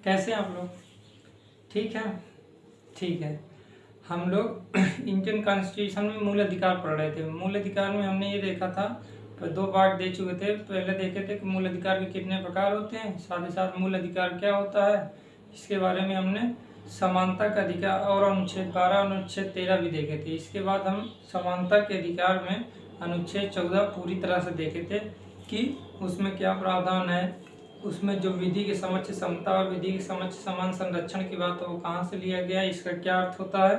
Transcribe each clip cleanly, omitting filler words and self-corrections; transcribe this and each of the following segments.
कैसे आप लोग? ठीक है, ठीक है। हम लोग इंडियन कॉन्स्टिट्यूशन में मूल अधिकार पढ़ रहे थे। मूल अधिकार में हमने ये देखा था, दो पार्ट दे चुके थे। पहले देखे थे कि मूल अधिकार के कितने प्रकार होते हैं, साथ ही साथ मूल अधिकार क्या होता है, इसके बारे में हमने समानता का अधिकार और अनुच्छेद 12 अनुच्छेद 13 भी देखे थे। इसके बाद हम समानता के अधिकार में अनुच्छेद 14 पूरी तरह से देखे थे कि उसमें क्या प्रावधान है, उसमें जो विधि के समक्ष समता और विधि के समक्ष समान संरक्षण की बात है वो कहाँ से लिया गया है, इसका क्या अर्थ होता है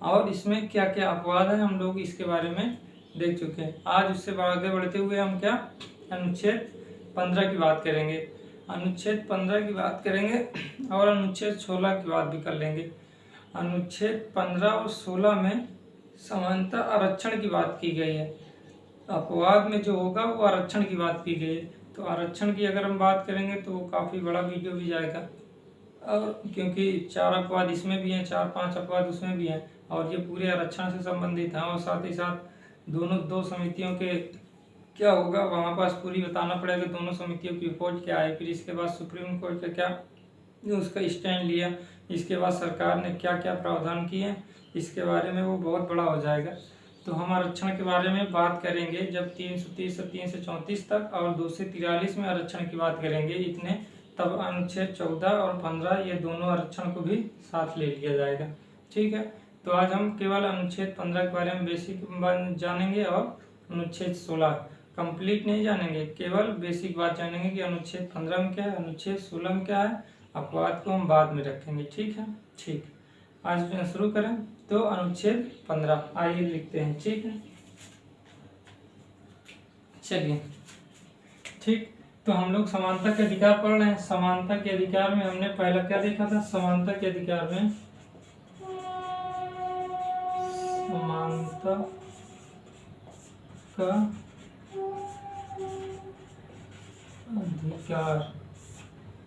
और इसमें क्या क्या अपवाद है, हम लोग इसके बारे में देख चुके हैं। आज उससे आगे बढ़ते हुए हम क्या अनुच्छेद 15 की बात करेंगे, अनुच्छेद 15 की बात करेंगे और अनुच्छेद 16 की बात भी कर लेंगे। अनुच्छेद 15 और 16 में समानता आरक्षण की बात की गई है, अपवाद में जो होगा वो आरक्षण की बात की गई है। तो आरक्षण की अगर हम बात करेंगे तो काफ़ी बड़ा वीडियो भी जाएगा, और क्योंकि 4 अपवाद इसमें भी हैं, 4-5 अपवाद उसमें भी हैं, और ये पूरे आरक्षण से संबंधित हैं। और साथ ही साथ दो समितियों के क्या होगा वहाँ पास पूरी बताना पड़ेगा, दोनों समितियों की रिपोर्ट क्या है, फिर इसके बाद सुप्रीम कोर्ट का क्या उसका स्टैंड लिया, इसके बाद सरकार ने क्या क्या प्रावधान किए, इसके बारे में वो बहुत बड़ा हो जाएगा। तो हम आरक्षण के बारे में बात करेंगे जब 330 से 334 तक और 2 से 43 में आरक्षण की बात करेंगे इतने, तब अनुच्छेद 14 और 15 ये दोनों आरक्षण को भी साथ ले लिया जाएगा। ठीक है, तो आज हम केवल अनुच्छेद 15 के बारे में बेसिक जानेंगे और अनुच्छेद 16 कंप्लीट नहीं जानेंगे, केवल बेसिक बात जानेंगे कि अनुच्छेद 15 में क्या है, अनुच्छेद 16 में क्या है, अपवाद को हम बाद में रखेंगे। ठीक है, ठीक। आज शुरू करें तो अनुच्छेद 15 आइए लिखते हैं। ठीक है, चलिए ठीक। तो हम लोग समानता के अधिकार पढ़ रहे हैं। समानता के अधिकार में हमने पहला क्या देखा था, समानता के अधिकार में समानता का अधिकार,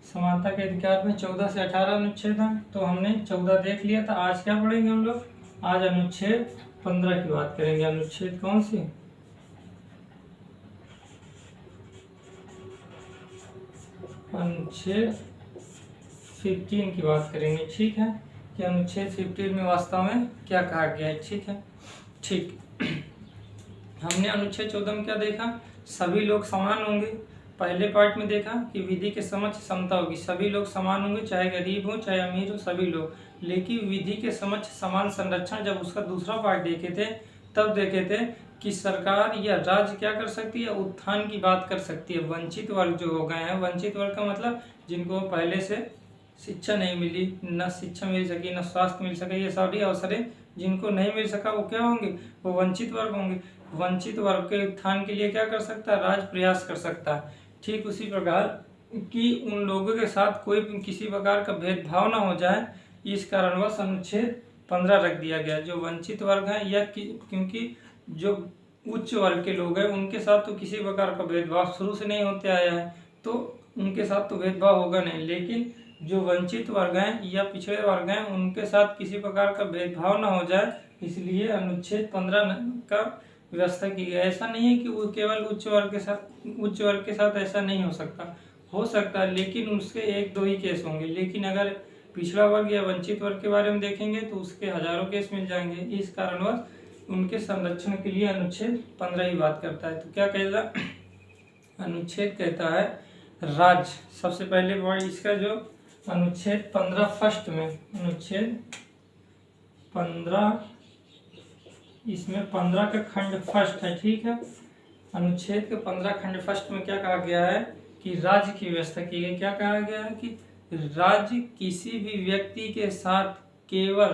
समानता के अधिकार में 14 से 18 अनुच्छेद हैं, तो हमने 14 देख लिया था। आज क्या पढ़ेंगे हम लोग, आज अनुच्छेद 15 की बात करेंगे। अनुच्छेद कौन सी, अनुच्छेद 15 की बात करेंगे। ठीक है, कि अनुच्छेद 15 में वास्तव में क्या कहा गया है। ठीक है, ठीक। हमने अनुच्छेद 14 में क्या देखा, सभी लोग समान होंगे। पहले पार्ट में देखा कि विधि के समक्ष समता होगी, सभी लोग समान होंगे, चाहे गरीब हो चाहे अमीर हो, सभी लोग। लेकिन विधि के समक्ष समान संरक्षण जब उसका दूसरा पार्ट देखे थे तब देखे थे कि सरकार या राज्य क्या कर सकती है, उत्थान की बात कर सकती है। वंचित वर्ग जो हो गए हैं, वंचित वर्ग का मतलब जिनको पहले से शिक्षा नहीं मिली, न शिक्षा मिल सकी, न स्वास्थ्य मिल सके, ये सारी अवसरें जिनको नहीं मिल सका वो क्या होंगे, वो वंचित वर्ग होंगे। वंचित वर्ग के उत्थान के लिए क्या कर सकता है, राज्य प्रयास कर सकता है। ठीक उसी प्रकार कि उन लोगों के साथ कोई किसी प्रकार का भेदभाव ना हो जाए, इस कारणवश अनुच्छेद 15 रख दिया गया। जो वंचित वर्ग है या क्योंकि जो उच्च वर्ग के लोग हैं उनके साथ तो किसी प्रकार का भेदभाव शुरू से नहीं होते आया है, तो उनके साथ तो भेदभाव होगा नहीं। लेकिन जो वंचित वर्ग हैं या पिछड़े वर्ग हैं उनके साथ किसी प्रकार का भेदभाव ना हो जाए, इसलिए अनुच्छेद 15 का व्यवस्था की गई। ऐसा नहीं है कि वो केवल उच्च वर्ग के साथ ऐसा नहीं हो सकता है, लेकिन उसके 1-2 ही केस होंगे। लेकिन अगर पिछड़ा वर्ग या वंचित वर्ग के बारे में देखेंगे तो उसके हजारों केस मिल जाएंगे। इस कारणवश उनके संरक्षण के लिए अनुच्छेद 15 ही बात करता है। तो क्या कहता अनुच्छेद कहता है राज्य, सबसे पहले वर्ड इसका जो अनुच्छेद 15 फर्स्ट में, अनुच्छेद 15 इसमें 15 का खंड फर्स्ट है। ठीक है, अनुच्छेद के 15 खंड फर्स्ट में क्या कहा गया है कि राज्य की व्यवस्था की गई। क्या कहा गया है कि राज्य किसी भी व्यक्ति के साथ केवल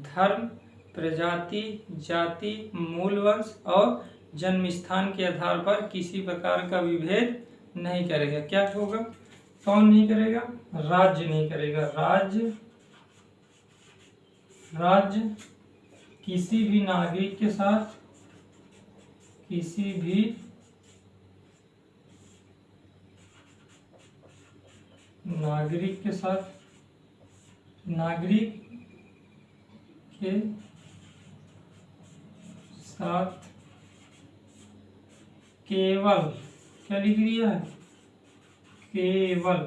धर्म, प्रजाति, जाति, मूल वंश और जन्म स्थान के आधार पर किसी प्रकार का विभेद नहीं करेगा। क्या होगा, कौन नहीं करेगा, राज्य नहीं करेगा। राज्य किसी भी नागरिक के साथ, किसी भी नागरिक के साथ, नागरिक के साथ केवल, क्या लिख दिया है, केवल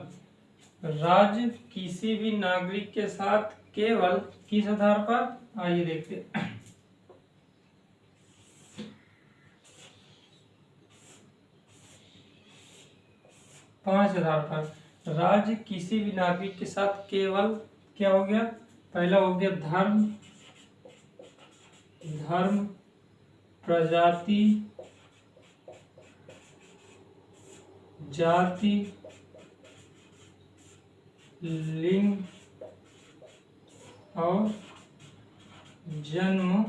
राज्य किसी भी नागरिक के साथ केवल किस आधार पर, आइए देखते हैं। पांच आधार पर राज्य किसी भी नागरिक के साथ केवल, क्या हो गया, पहला हो गया धर्म, धर्म, प्रजाति, जाति, लिंग और जन्म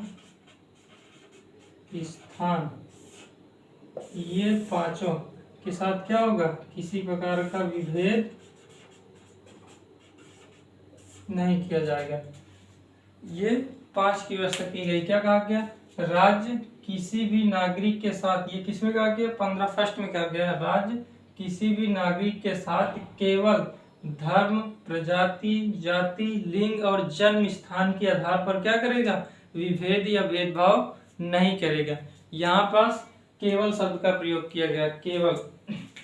स्थान, ये पांचों के साथ क्या होगा, किसी प्रकार का विभेद नहीं किया जाएगा। ये पांच की व्यवस्था की गई। क्या कहा गया, राज्य किसी भी नागरिक के साथ, ये किसमें कहा गया, 15 फर्स्ट में कहा गया, राज्य किसी भी नागरिक के साथ केवल धर्म, प्रजाति, जाति, लिंग और जन्म स्थान के आधार पर क्या करेगा, विभेद या भेदभाव नहीं करेगा। यहाँ पास केवल शब्द का प्रयोग किया गया, केवल,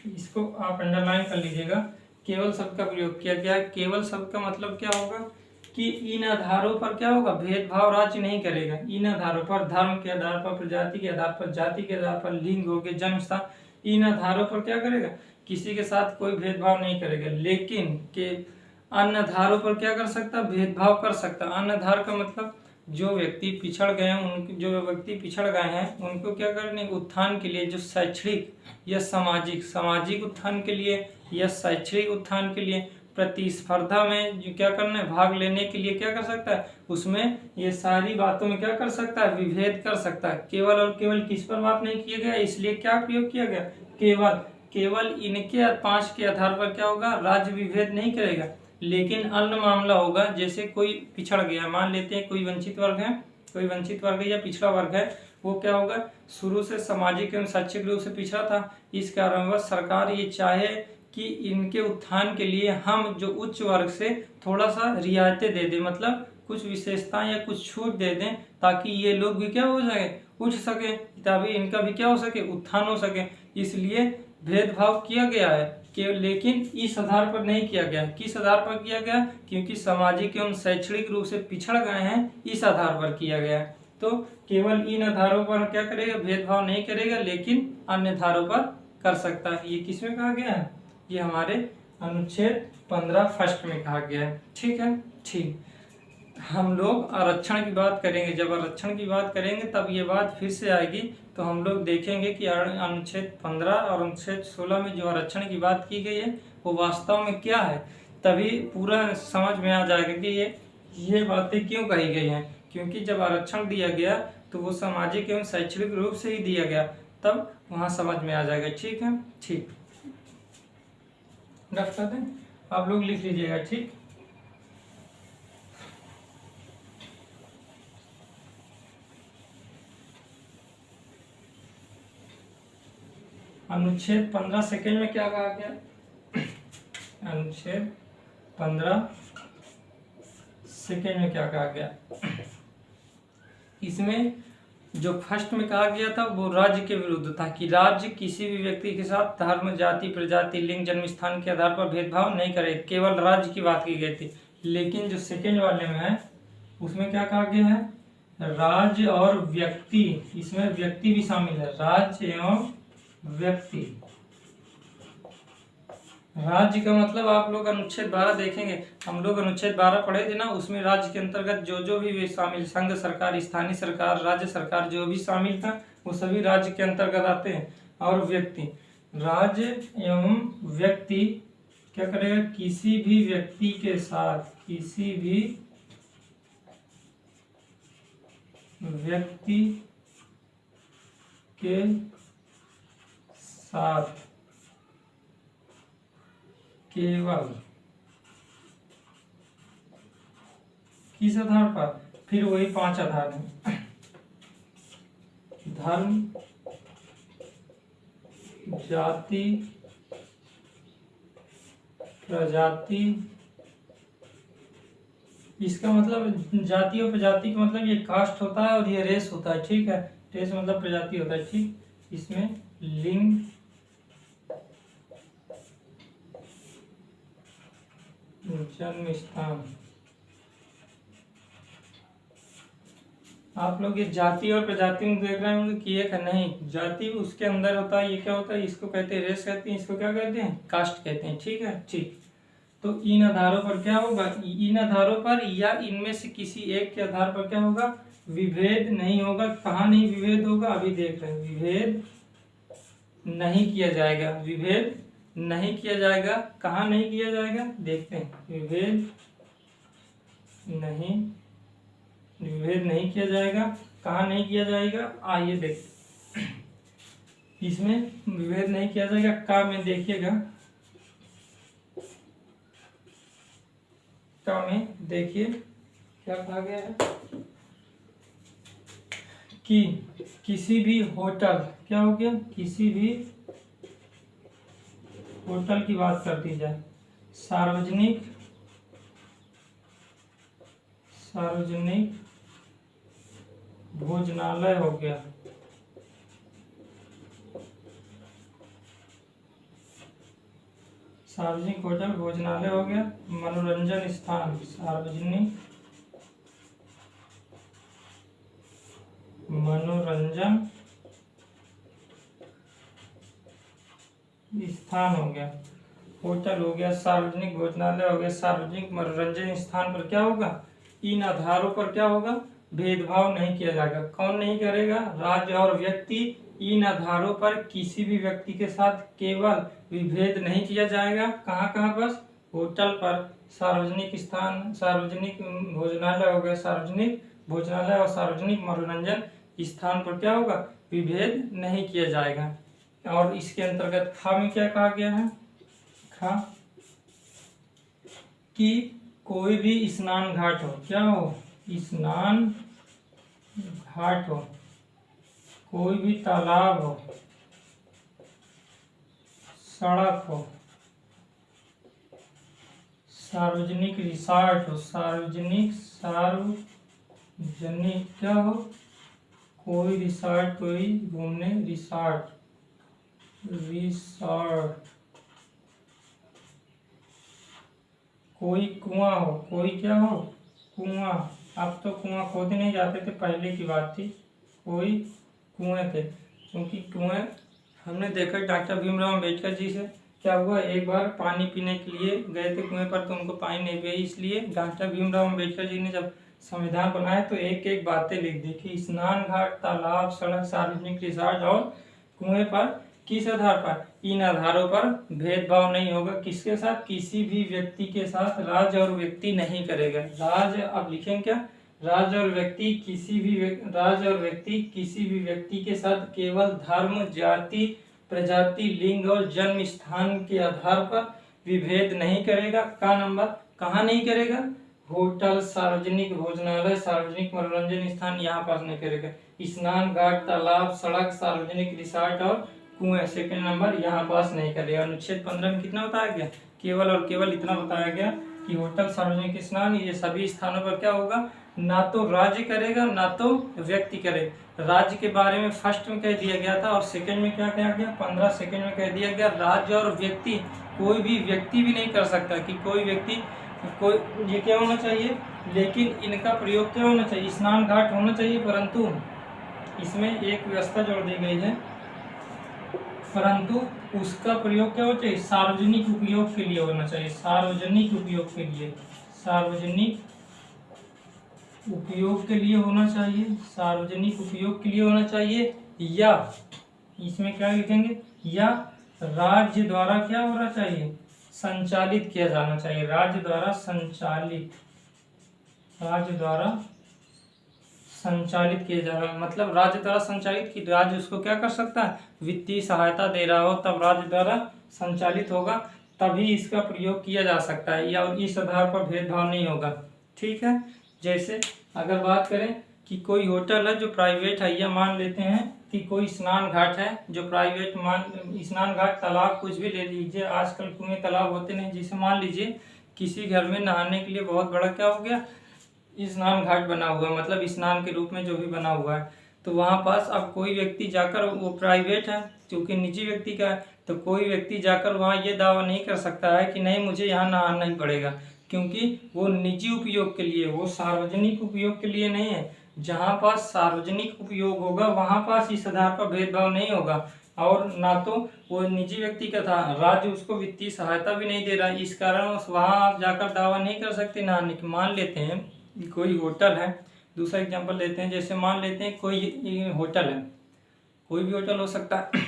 इसको आप अंडरलाइन कर लीजिएगा, केवल शब्द का प्रयोग किया गया। केवल शब्द का मतलब क्या होगा कि इन आधारों पर क्या होगा, भेदभाव राज्य नहीं करेगा। इन आधारों पर, धर्म के आधार पर, प्रजाति के आधार पर, जाति के आधार पर, लिंग हो गए, जन्म स्थान, इन आधारों पर क्या करेगा, किसी के साथ कोई भेदभाव नहीं करेगा। लेकिन के अन्य आधारों पर क्या कर सकता, भेदभाव कर सकता। अन्य आधार का मतलब जो व्यक्ति पिछड़ गए हैं, उनके जो व्यक्ति पिछड़ गए हैं उनको क्या करने, उत्थान के लिए, जो शैक्षणिक या सामाजिक उत्थान के लिए या शैक्षणिक उत्थान के लिए, प्रतिस्पर्धा में जो क्या करना है, भाग लेने के लिए क्या कर सकता है, उसमें ये सारी बातों में क्या कर सकता है, विभेद कर सकता है। केवल और केवल किस पर बात नहीं किया गया, इसलिए क्या प्रयोग किया गया, केवल। केवल इनके पांच के आधार पर क्या होगा, राज्य विभेद नहीं करेगा। लेकिन अन्य मामला होगा, जैसे कोई पिछड़ गया, मान लेते हैं कोई वंचित वर्ग है, कोई वंचित वर्ग या पिछड़ा वर्ग है, वो क्या होगा, शुरू से सामाजिक एवं शैक्षिक रूप से पिछड़ा था। इस कारणवश सरकार ये चाहे कि इनके उत्थान के लिए हम जो उच्च वर्ग से थोड़ा सा रियायतें दे दें, मतलब कुछ विशेषताएं या कुछ छूट दे दें, ताकि ये लोग भी क्या हो जाए, उठ सके, तभी इनका भी क्या हो सके, उत्थान हो सके। इसलिए भेदभाव किया गया है केवल, लेकिन इस आधार पर नहीं किया गया। किस आधार पर किया गया, क्योंकि सामाजिक एवं शैक्षणिक रूप से पिछड़ गए हैं, इस आधार पर किया गया है। तो केवल इन आधारों पर क्या करेगा, भेदभाव नहीं करेगा, लेकिन अन्य आधारों पर कर सकता है। ये किसमें कहा गया है, ये हमारे अनुच्छेद 15 फर्स्ट में कहा गया है। ठीक है, ठीक। हम लोग आरक्षण की बात करेंगे, जब आरक्षण की बात करेंगे तब ये बात फिर से आएगी, तो हम लोग देखेंगे कि अनुच्छेद 15 और अनुच्छेद 16 में जो आरक्षण की बात की गई है वो वास्तव में क्या है, तभी पूरा समझ में आ जाएगा कि ये बातें क्यों कही गई हैं। क्योंकि जब आरक्षण दिया गया तो वो सामाजिक एवं शैक्षणिक रूप से ही दिया गया, तब वहाँ समझ में आ जाएगा। ठीक है, ठीक, रख कर दें, आप लोग लिख लीजिएगा। ठीक, अनुच्छेद 15 सेकेंड में क्या कहा गया, अनुच्छेद 15 सेकेंड में क्या कहा गया, इसमें जो फर्स्ट में कहा गया था वो राज्य के विरुद्ध था, कि राज्य किसी भी व्यक्ति के साथ धर्म, जाति, प्रजाति, लिंग, जन्म स्थान के आधार पर भेदभाव नहीं करे, केवल राज्य की बात की गई थी। लेकिन जो सेकेंड वाले में है उसमें क्या कहा गया है, राज्य और व्यक्ति, इसमें व्यक्ति भी शामिल है, राज्य एवं व्यक्ति। राज्य का मतलब आप लोग अनुच्छेद 12 देखेंगे, हम लोग अनुच्छेद 12 पढ़े थे ना, उसमें राज्य के अंतर्गत जो भी शामिल, संघ सरकार, स्थानीय सरकार, राज्य सरकार जो भी शामिल था वो सभी राज्य के अंतर्गत आते हैं। और व्यक्ति, राज्य एवं व्यक्ति क्या करेगा, किसी भी व्यक्ति के साथ, किसी भी व्यक्ति के साथ केवल किस आधार पर, फिर वही 5 आधार हैं, धर्म, जाति, प्रजाति, इसका मतलब जाति और प्रजाति का मतलब ये कास्ट होता है और ये रेस होता है। ठीक है, रेस मतलब प्रजाति होता है। ठीक, इसमें लिंग, जन्म स्थान। आप लोग ये जाति और प्रजाति में देख रहे होंगे कि एक है, नहीं, जाति उसके अंदर होता है। ये क्या होता है, इसको कहते हैं रेस कहते हैं, इसको क्या कहते हैं, कास्ट कहते हैं। ठीक है, ठीक। तो इन आधारों पर क्या होगा, इन आधारों पर या इनमें से किसी एक के आधार पर क्या होगा, विभेद नहीं होगा। कहाँ नहीं विभेद होगा, अभी देख रहे हैं। विभेद नहीं किया जाएगा, विभेद नहीं किया जाएगा। कहाँ नहीं किया जाएगा, देखते हैं। विभेद नहीं किया जाएगा। कहाँ नहीं किया जाएगा, आइए देखते। इसमें विभेद नहीं किया जाएगा का में देखिएगा, का में देखिए क्या कहा गया है कि किसी भी होटल, क्या हो गया, किसी भी होटल की बात कर दी जाए, सार्वजनिक भोजनालय हो गया, सार्वजनिक होटल भोजनालय हो गया, मनोरंजन स्थान, सार्वजनिक मनोरंजन स्थान हो गया, होटल हो गया, सार्वजनिक भोजनालय हो गया, सार्वजनिक मनोरंजन स्थान पर क्या होगा, इन आधारों पर क्या होगा, भेदभाव नहीं किया जाएगा। कौन नहीं करेगा, राज्य और व्यक्ति। इन आधारों पर किसी भी व्यक्ति के साथ केवल विभेद नहीं किया जाएगा। कहाँ कहाँ पर, होटल पर, सार्वजनिक स्थान, सार्वजनिक भोजनालय हो गया, सार्वजनिक भोजनालय और सार्वजनिक मनोरंजन स्थान पर क्या होगा, विभेद नहीं किया जाएगा। और इसके अंतर्गत खा में क्या कहा गया है, खा कि कोई भी स्नान घाट हो, क्या हो, स्नान घाट हो, कोई भी तालाब हो, सड़क हो, सार्वजनिक रिसॉर्ट हो, सार्वजनिक क्या हो, कोई रिसॉर्ट, कोई घूमने रिसॉर्ट, कोई कुआं हो, कोई क्या हो, कुआं। अब तो कुआं खोदे नहीं जाते थे, पहले की बात थी, कोई कुएं थे। क्योंकि कुएं हमने देखा डॉक्टर भीमराव अम्बेडकर जी से क्या हुआ, एक बार पानी पीने के लिए गए थे कुएं पर, तो उनको पानी नहीं पिया। इसलिए डॉक्टर भीमराव अम्बेडकर जी ने जब संविधान बनाया तो एक एक बातें लिख दी कि स्नान घाट, तालाब, सड़क, सार्वजनिक रिसॉर्ट और कुएं पर किस आधार पर, इन आधारों पर भेदभाव नहीं होगा। किसके साथ, किसी भी व्यक्ति के साथ राज्य और व्यक्ति नहीं करेगा। राज्य, अब लिखेंगे क्या, राज्य और व्यक्ति किसी भी व्यक्ति के साथ केवल धर्म, जाति, प्रजाति, लिंग और जन्म स्थान के आधार पर विभेद नहीं करेगा। का नंबर, कहाँ नहीं करेगा, होटल, सार्वजनिक भोजनालय, सार्वजनिक मनोरंजन स्थान, यहाँ पास नहीं करेगा। स्नान घाट, तालाब, सड़क, सार्वजनिक रिसॉर्ट और कुएं, सेकंड नंबर यहाँ पास नहीं करेगा। अनुच्छेद 15 में कितना बताया गया, केवल और केवल इतना बताया गया कि होटल, सार्वजनिक स्नान, ये सभी स्थानों पर क्या होगा, ना तो राज्य करेगा ना तो व्यक्ति करेगा। राज्य के बारे में फर्स्ट में कह दिया गया था और सेकंड में क्या कहा गया, 15 सेकंड में कह दिया गया राज्य और व्यक्ति, कोई भी व्यक्ति भी नहीं कर सकता कि कोई व्यक्ति, कोई, ये क्या होना चाहिए, लेकिन इनका प्रयोग क्या होना चाहिए, स्नान घाट होना चाहिए। परंतु इसमें एक व्यवस्था जोड़ दी गई है, परंतु उसका प्रयोग क्या होना चाहिए, सार्वजनिक उपयोग के लिए होना चाहिए, सार्वजनिक उपयोग के लिए, सार्वजनिक उपयोग के लिए होना चाहिए, सार्वजनिक उपयोग के लिए होना चाहिए। या इसमें क्या लिखेंगे, या राज्य द्वारा क्या होना चाहिए, संचालित किया जाना चाहिए, राज्य द्वारा संचालित, राज्य द्वारा संचालित किया जा रहा है। मतलब राज्य द्वारा संचालित की, राज्य उसको क्या कर सकता है, वित्तीय सहायता दे रहा हो तब राज्य द्वारा संचालित होगा, तभी इसका प्रयोग किया जा सकता है। या इस आधार पर भेदभाव नहीं होगा। ठीक है, जैसे अगर बात करें कि कोई होटल है जो प्राइवेट है, या मान लेते हैं कि कोई स्नान घाट है जो प्राइवेट, स्नान घाट, तालाब, कुछ भी ले लीजिए, आजकल कुएं तालाब होते नहीं, जिसे मान लीजिए किसी घर में नहाने के लिए बहुत बड़ा क्या हो गया, स्नान घाट बना हुआ, मतलब स्नान के रूप में जो भी बना हुआ है, तो वहाँ पास अब कोई व्यक्ति जाकर, वो प्राइवेट है क्योंकि निजी व्यक्ति का है, तो कोई व्यक्ति जाकर वहाँ ये दावा नहीं कर सकता है कि नहीं मुझे यहाँ नहाना ही पड़ेगा, क्योंकि वो निजी उपयोग के लिए, वो सार्वजनिक उपयोग के लिए नहीं है। जहाँ पास सार्वजनिक उपयोग होगा वहाँ पास इस आधार पर भेदभाव नहीं होगा। और ना तो वो निजी व्यक्ति का था, राज्य उसको वित्तीय सहायता भी नहीं दे रहा, इस कारण वहाँ आप जाकर दावा नहीं कर सकते ना। मान लेते हैं कोई होटल है, दूसरा एग्जांपल लेते हैं, जैसे मान लेते हैं कोई होटल है, कोई भी होटल हो सकता है,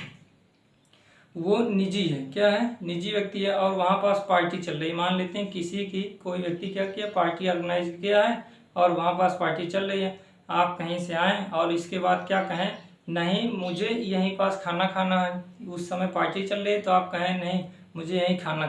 वो निजी है, क्या है, निजी व्यक्ति है, और वहाँ पास पार्टी चल रही है। मान लेते हैं किसी की, कोई व्यक्ति क्या किया, पार्टी ऑर्गेनाइज किया है और वहाँ पास पार्टी चल रही है। आप कहीं से आए और इसके बाद क्या कहें, नहीं मुझे यहीं पास खाना खाना है, उस समय पार्टी चल रही है, तो आप कहें नहीं मुझे यहीं खाना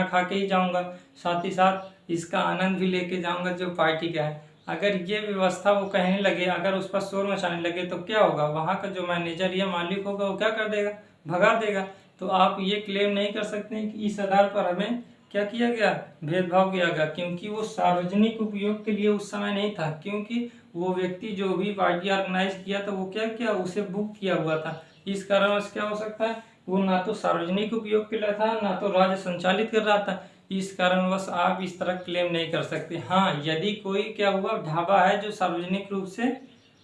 खा के ही जाऊँगा, साथ ही साथ इसका आनंद भी लेके जाऊँगा जो पार्टी का है। अगर ये व्यवस्था वो कहने लगे, अगर उस पर शोर मचाने लगे, तो क्या होगा, वहाँ का जो मैनेजर या मालिक होगा वो क्या कर देगा, भगा देगा। तो आप ये क्लेम नहीं कर सकते कि इस आधार पर हमें क्या किया गया, भेदभाव किया गया, क्योंकि वो सार्वजनिक उपयोग के लिए उस समय नहीं था, क्योंकि वो व्यक्ति जो भी पार्टी ऑर्गेनाइज किया था वो क्या किया, उसे बुक किया हुआ था। इस कारणवश क्या हो सकता है, वो ना तो सार्वजनिक उपयोग के लिए था, ना तो राज्य संचालित कर रहा था, इस कारणवश आप इस तरह क्लेम नहीं कर सकते। हाँ, यदि कोई क्या हुआ ढाबा है जो सार्वजनिक रूप से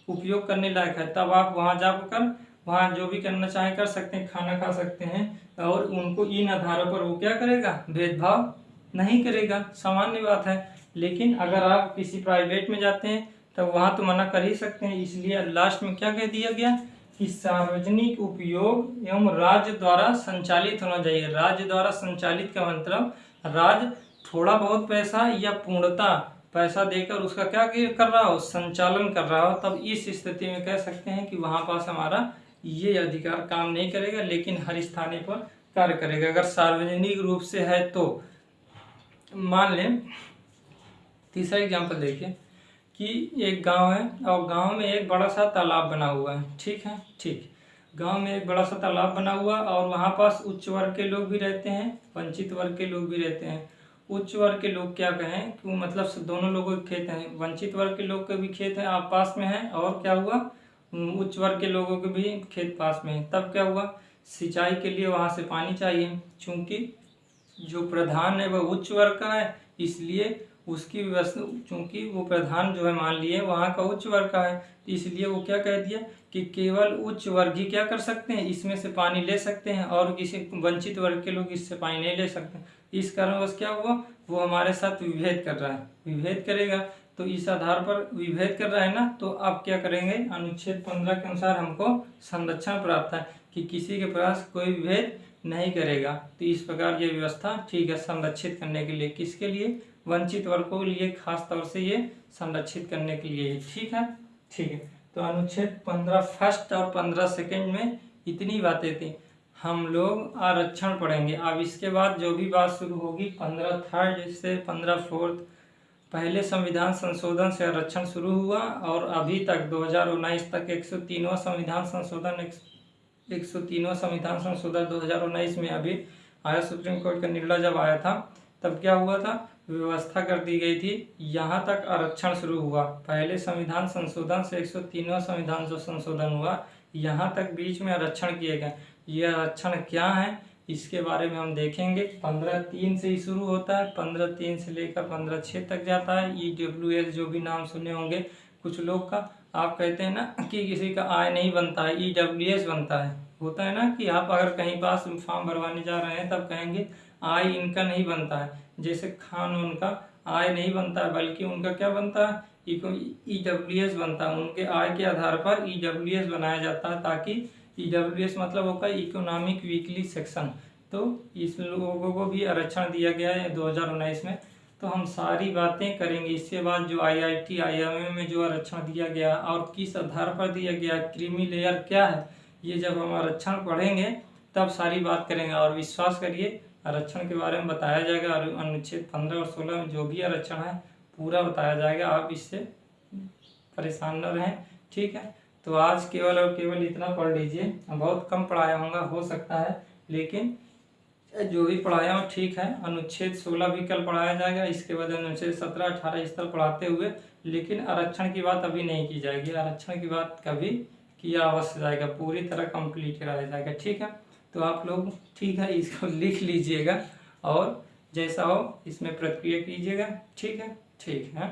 उपयोग करने लायक है, तब आप वहाँ जाकर वहाँ जो भी करना चाहे कर सकते हैं, खाना खा सकते हैं, और उनको इन आधारों पर वो क्या करेगा, भेदभाव नहीं करेगा, सामान्य बात है। लेकिन अगर आप किसी प्राइवेट में जाते हैं तब वहाँ तो मना कर ही सकते हैं। इसलिए लास्ट में क्या कह दिया गया कि सार्वजनिक उपयोग एवं राज्य द्वारा संचालित होना चाहिए। राज्य द्वारा संचालित का मतलब राज्य थोड़ा बहुत पैसा या पूर्णतः पैसा देकर उसका क्या कर रहा हो, संचालन कर रहा हो, तब इस स्थिति में कह सकते हैं कि वहाँ पास हमारा ये अधिकार काम नहीं करेगा, लेकिन हर स्थान पर कार्य करेगा। अगर सार्वजनिक रूप से है तो मान लें, तीसरा एग्जांपल देखिए कि एक गांव है और गांव में एक बड़ा सा तालाब बना हुआ है, ठीक है, ठीक, गांव में एक बड़ा सा तालाब बना हुआ और वहाँ पास उच्च वर्ग के लोग भी रहते हैं, वंचित वर्ग के लोग भी रहते हैं। उच्च वर्ग के लोग क्या कहें कि मतलब दोनों लोगों के खेत हैं, वंचित वर्ग के लोग के भी खेत हैं आप पास में हैं, और क्या हुआ, उच्च वर्ग के लोगों के भी खेत पास में है। तब क्या हुआ, सिंचाई के लिए वहाँ से पानी चाहिए, चूंकि जो प्रधान है वह उच्च वर्ग का है, इसलिए उसकी व्यवस्था, चूंकि वो प्रधान जो है मान लिए वहाँ का उच्च वर्ग का है, इसलिए वो क्या कह दिया कि केवल उच्च वर्ग ही क्या कर सकते हैं, इसमें से पानी ले सकते हैं, और किसी वंचित वर्ग के लोग इससे पानी नहीं ले सकते। इस कारणवश क्या हुआ, वो हमारे साथ विभेद कर रहा है, विभेद करेगा, तो इस आधार पर विभेद कर रहा है ना, तो आप क्या करेंगे, अनुच्छेद 15 के अनुसार हमको संरक्षण प्राप्त है कि किसी के पास कोई विभेद नहीं करेगा। तो इस प्रकार ये व्यवस्था ठीक है, संरक्षित करने के लिए, किसके लिए, वंचित वर्गों के लिए, खास तौर से ये संरक्षित करने के लिए, ठीक है, ठीक है। तो अनुच्छेद 15 फर्स्ट और 15 सेकंड में इतनी बातें थी। हम लोग आरक्षण पढ़ेंगे। अब इसके बाद जो भी बात शुरू होगी 15 थर्ड से 15 फोर्थ, पहले संविधान संशोधन से आरक्षण शुरू हुआ और अभी तक 2019 तक 103वां संविधान संशोधन 103वां संविधान संशोधन 2019 में अभी आया। सुप्रीम कोर्ट का निर्णय जब आया था तब क्या हुआ था, व्यवस्था कर दी गई थी, यहाँ तक आरक्षण शुरू हुआ। पहले संविधान संशोधन से 103वां संविधान जो संशोधन हुआ, यहाँ तक बीच में आरक्षण किए गए। ये आरक्षण क्या है इसके बारे में हम देखेंगे। 15(3) से ही शुरू होता है, 15(3) से लेकर 15(6) तक जाता है। EWS जो भी नाम सुने होंगे कुछ लोग का, आप कहते हैं ना कि किसी का आय नहीं बनता है, EWS बनता है। होता है ना कि आप अगर कहीं पास फॉर्म भरवाने जा रहे हैं तब कहेंगे आय इनका नहीं बनता है, जैसे खान उनका आय नहीं बनता है, बल्कि उनका क्या बनता है, EWS बनता है। उनके आय के आधार पर EWS बनाया जाता है, ताकि EWS मतलब होगा इकोनॉमिक वीकली सेक्शन। तो इस लोगों को भी आरक्षण दिया गया है 2019 में। तो हम सारी बातें करेंगे। इसके बाद जो IIT IIM में जो आरक्षण दिया गया और किस आधार पर दिया गया, क्रीमी लेयर क्या है, ये जब हम आरक्षण पढ़ेंगे तब सारी बात करेंगे। और विश्वास करिए आरक्षण के बारे में बताया जाएगा, और अनुच्छेद 15 और 16 में जो भी आरक्षण है पूरा बताया जाएगा, आप इससे परेशान न रहें, ठीक है। तो आज केवल और केवल इतना पढ़ लीजिए। बहुत कम पढ़ाया होगा हो सकता है, लेकिन जो भी पढ़ाया हो ठीक है। अनुच्छेद 16 भी कल पढ़ाया जाएगा, इसके बाद अनुच्छेद 17, 18 इस तरह पढ़ाते हुए, लेकिन आरक्षण की बात अभी नहीं की जाएगी। आरक्षण की बात कभी किया अवश्य जाएगा, पूरी तरह कंप्लीट कराया जाएगा, ठीक है। तो आप लोग ठीक है इसको लिख लीजिएगा और जैसा हो इसमें प्रक्रिया कीजिएगा। ठीक है, ठीक है।